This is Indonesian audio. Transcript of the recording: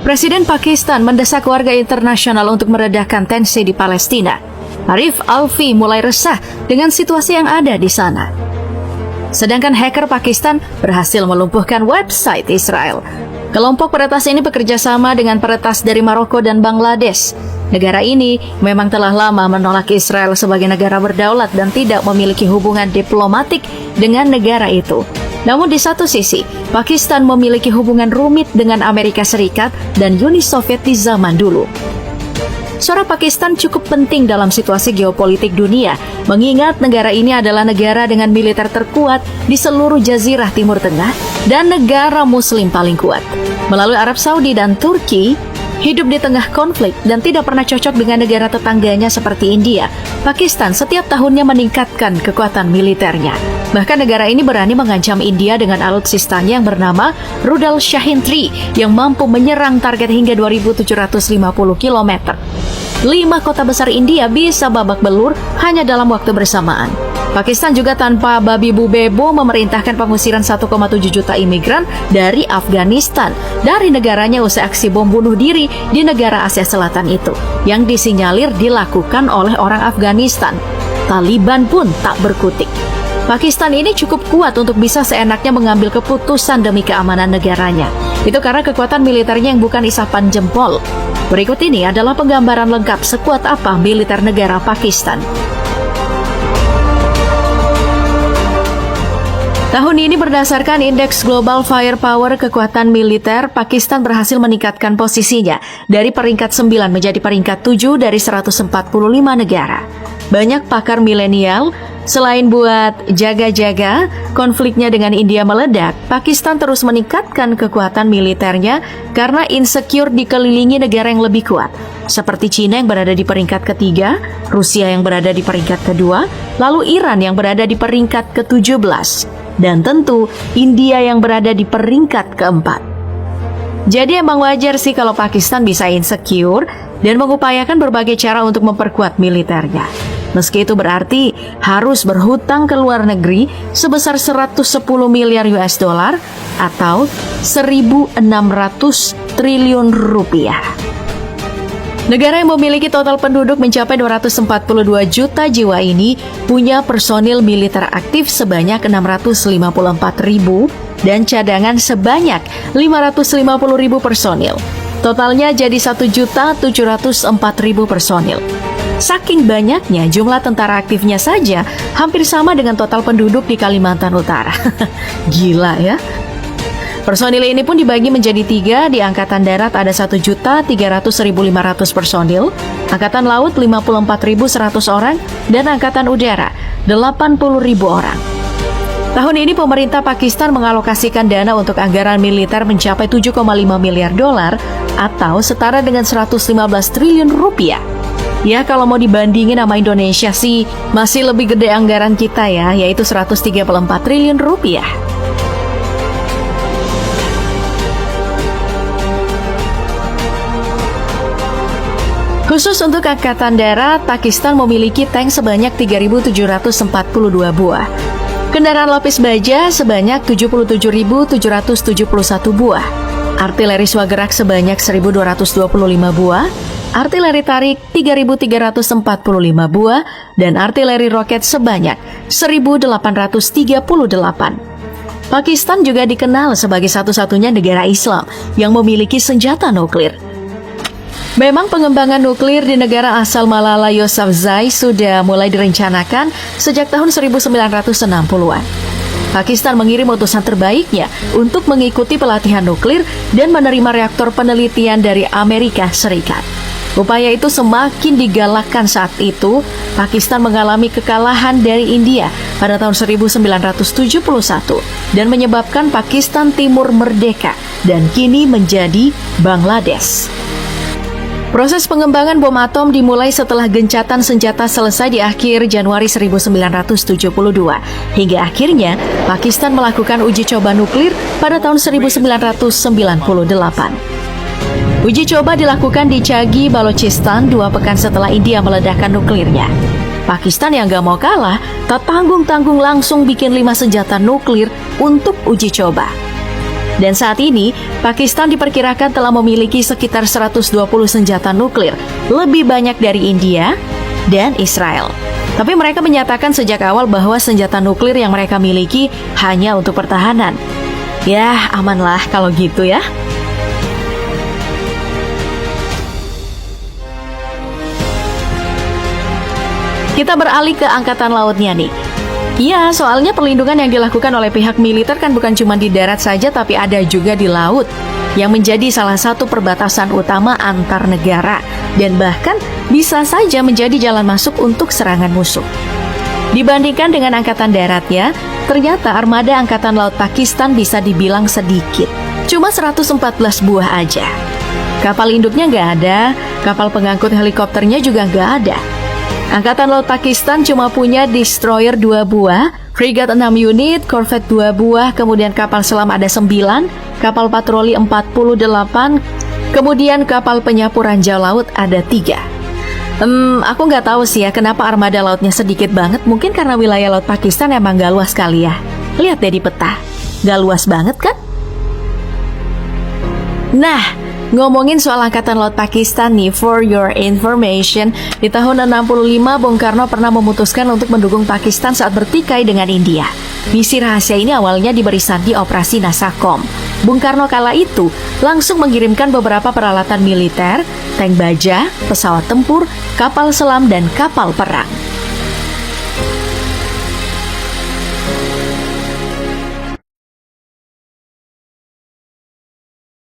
Presiden Pakistan mendesak warga internasional untuk meredakan tensi di Palestina. Arif Alvi mulai resah dengan situasi yang ada di sana. Sedangkan hacker Pakistan berhasil melumpuhkan website Israel. Kelompok peretas ini bekerja sama dengan peretas dari Maroko dan Bangladesh. Negara ini memang telah lama menolak Israel sebagai negara berdaulat dan tidak memiliki hubungan diplomatik dengan negara itu. Namun di satu sisi, Pakistan memiliki hubungan rumit dengan Amerika Serikat dan Uni Soviet di zaman dulu. Suara Pakistan cukup penting dalam situasi geopolitik dunia, mengingat negara ini adalah negara dengan militer terkuat di seluruh Jazirah Timur Tengah dan negara Muslim paling kuat. Melalui Arab Saudi dan Turki, hidup di tengah konflik dan tidak pernah cocok dengan negara tetangganya seperti India, Pakistan setiap tahunnya meningkatkan kekuatan militernya. Bahkan negara ini berani mengancam India dengan alutsistanya yang bernama Rudal Shahin 3 yang mampu menyerang target hingga 2.750 km. 5 kota besar India bisa babak belur hanya dalam waktu bersamaan. Pakistan juga tanpa babi bu bebo memerintahkan pengusiran 1,7 juta imigran dari Afghanistan dari negaranya usai aksi bom bunuh diri di negara Asia Selatan itu yang disinyalir dilakukan oleh orang Afghanistan. Taliban pun tak berkutik. Pakistan ini cukup kuat untuk bisa seenaknya mengambil keputusan demi keamanan negaranya. Itu karena kekuatan militernya yang bukan isapan jempol. Berikut ini adalah penggambaran lengkap sekuat apa militer negara Pakistan. Tahun ini berdasarkan Indeks Global Firepower Kekuatan Militer, Pakistan berhasil meningkatkan posisinya dari peringkat 9 menjadi peringkat 7 dari 145 negara. Banyak pakar milenial, selain buat jaga-jaga konfliknya dengan India meledak, Pakistan terus meningkatkan kekuatan militernya karena insecure dikelilingi negara yang lebih kuat, seperti China yang berada di peringkat ketiga, Rusia yang berada di peringkat kedua, lalu Iran yang berada di peringkat ke-17, dan tentu India yang berada di peringkat keempat. Jadi emang wajar sih kalau Pakistan bisa insecure dan mengupayakan berbagai cara untuk memperkuat militernya. Meski itu berarti harus berhutang ke luar negeri sebesar 110 miliar US dollar atau 1.600 triliun rupiah. Negara yang memiliki total penduduk mencapai 242 juta jiwa ini punya personil militer aktif sebanyak 654 ribu dan cadangan sebanyak 550 ribu personil. Totalnya jadi 1.704.000 personil. Saking banyaknya, jumlah tentara aktifnya saja hampir sama dengan total penduduk di Kalimantan Utara. Gila ya. Personil ini pun dibagi menjadi 3, di Angkatan Darat ada 1.300.500 personil, Angkatan Laut 54.100 orang, dan Angkatan Udara 80.000 orang. Tahun ini pemerintah Pakistan mengalokasikan dana untuk anggaran militer mencapai 7,5 miliar dolar atau setara dengan 115 triliun rupiah. Ya kalau mau dibandingin sama Indonesia sih masih lebih gede anggaran kita ya, yaitu 134 triliun rupiah. Khusus untuk Angkatan Darat, Pakistan memiliki tank sebanyak 3.742 buah. Kendaraan lapis baja sebanyak 77.771 buah. Artileri swagerak sebanyak 1.225 buah. Artileri tarik 3.345 buah, dan artileri roket sebanyak 1.838. Pakistan juga dikenal sebagai satu-satunya negara Islam yang memiliki senjata nuklir. Memang pengembangan nuklir di negara asal Malala Yousafzai sudah mulai direncanakan sejak tahun 1960-an. Pakistan mengirim utusan terbaiknya untuk mengikuti pelatihan nuklir dan menerima reaktor penelitian dari Amerika Serikat. Upaya itu semakin digalakkan saat itu Pakistan mengalami kekalahan dari India pada tahun 1971 dan menyebabkan Pakistan Timur merdeka dan kini menjadi Bangladesh. Proses pengembangan bom atom dimulai setelah gencatan senjata selesai di akhir Januari 1972. Hingga akhirnya, Pakistan melakukan uji coba nuklir pada tahun 1998. Uji coba dilakukan di Chagi, Balochistan 2 pekan setelah India meledakkan nuklirnya. Pakistan yang gak mau kalah, tak tanggung-tanggung langsung bikin 5 senjata nuklir untuk uji coba. Dan saat ini, Pakistan diperkirakan telah memiliki sekitar 120 senjata nuklir, lebih banyak dari India dan Israel. Tapi mereka menyatakan sejak awal bahwa senjata nuklir yang mereka miliki hanya untuk pertahanan. Ya, amanlah kalau gitu ya. Kita beralih ke angkatan lautnya nih. Ya, soalnya perlindungan yang dilakukan oleh pihak militer kan bukan cuma di darat saja, tapi ada juga di laut, yang menjadi salah satu perbatasan utama antar negara, dan bahkan bisa saja menjadi jalan masuk untuk serangan musuh. Dibandingkan dengan angkatan daratnya, ternyata armada angkatan laut Pakistan bisa dibilang sedikit, cuma 114 buah aja. Kapal induknya nggak ada, kapal pengangkut helikopternya juga nggak ada. Angkatan Laut Pakistan cuma punya destroyer 2 buah, frigat 6 unit, korvet 2 buah, kemudian kapal selam ada 9, kapal patroli 48, kemudian kapal penyapu ranjau laut ada 3. Aku nggak tahu sih ya kenapa armada lautnya sedikit banget, mungkin karena wilayah laut Pakistan emang nggak luas kali ya. Lihat deh di peta, nggak luas banget kan? Nah, ngomongin soal angkatan laut Pakistan nih, for your information, di tahun 65 Bung Karno pernah memutuskan untuk mendukung Pakistan saat bertikai dengan India. Misi rahasia ini awalnya diberi sandi Operasi Nasakom. Bung Karno kala itu langsung mengirimkan beberapa peralatan militer, tank baja, pesawat tempur, kapal selam, dan kapal perang.